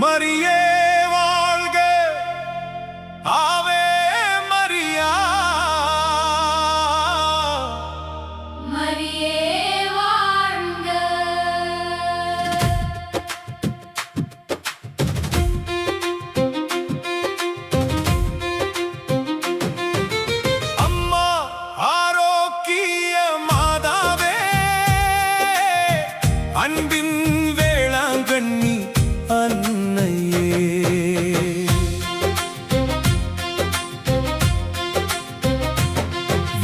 மரியே வாழ்க, ஆவே மரியா. மரியே வாழ்க. அம்மா ஆரோக்கிய மாதாவே, அன்பின் வேளாங்கண்ணி அன்னையே.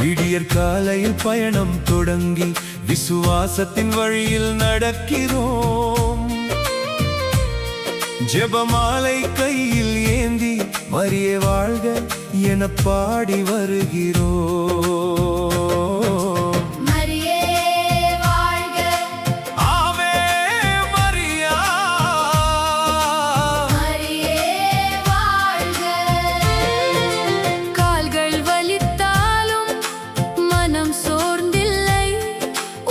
விடியற் காலையில் பயணம் தொடங்கி விசுவாசத்தின் வழியில் நடக்கிறோம். ஜெபமாலை கையில் ஏந்தி மரியே வாழ்க என பாடி வருகிறோம். மரியே வாழ்க, ஆவே மரியா. மரியே வாழ்க. கால்கள் வலித்தாலும் மனம் சோர்ந்தில்லை,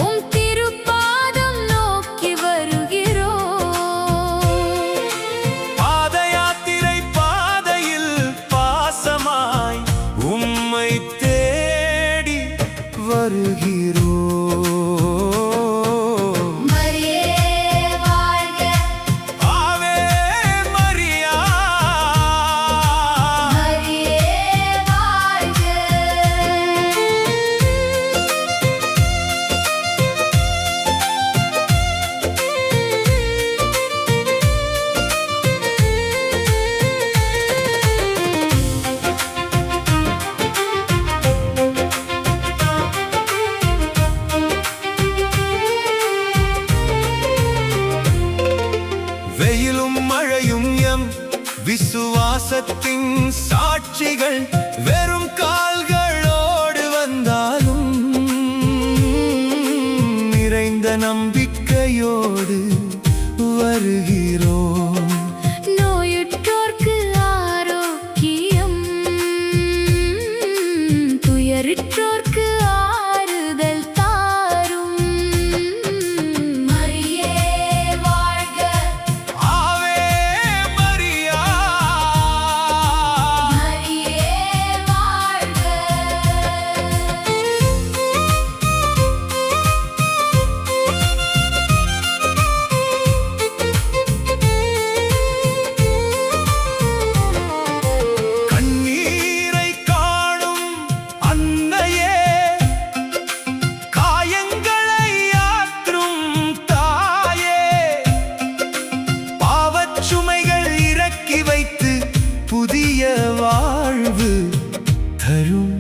உம் திருப்பாதம் நோக்கி வருகிறோம். பாத யாத்திரை பாதையில் பாசமாய் உம்மை தேடி வருகிறோம். மரியே வாழ்க, ஆவே மரியா. மரியே வாழ்க. வெயிலும் மழையும் எம் விசுவாசத்தின் சாட்சிகள். வெறும் கால்களோடு வந்தாலும் நிறைந்த நம்பிக்கையோடு வருகிறோம். நோயுற்றோர்க்கு ஆரோக்கியம், துயருற்றோர்க்கு ஆறுதல் தாரும். மரியே வாழ்க, ஆவே மரியா. மரியே வாழ்க. கண்ணீரை காணும் அன்னையே, காயங்களை ஆற்றும் தாயே, பாவச்சுமைகள் இறக்கி வைத்து புதிய வாழ்வு தரும்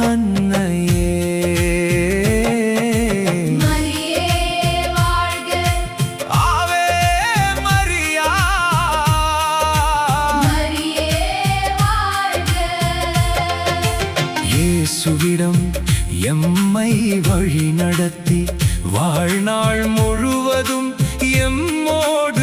அன்னையே. மரியே வாழ்க, ஆவே மரியா. மரியே வாழ்க. இயேசுவிடம் எம்மை வழி நடத்தி வாழ்நாள் முழுவதும் எம்மோடு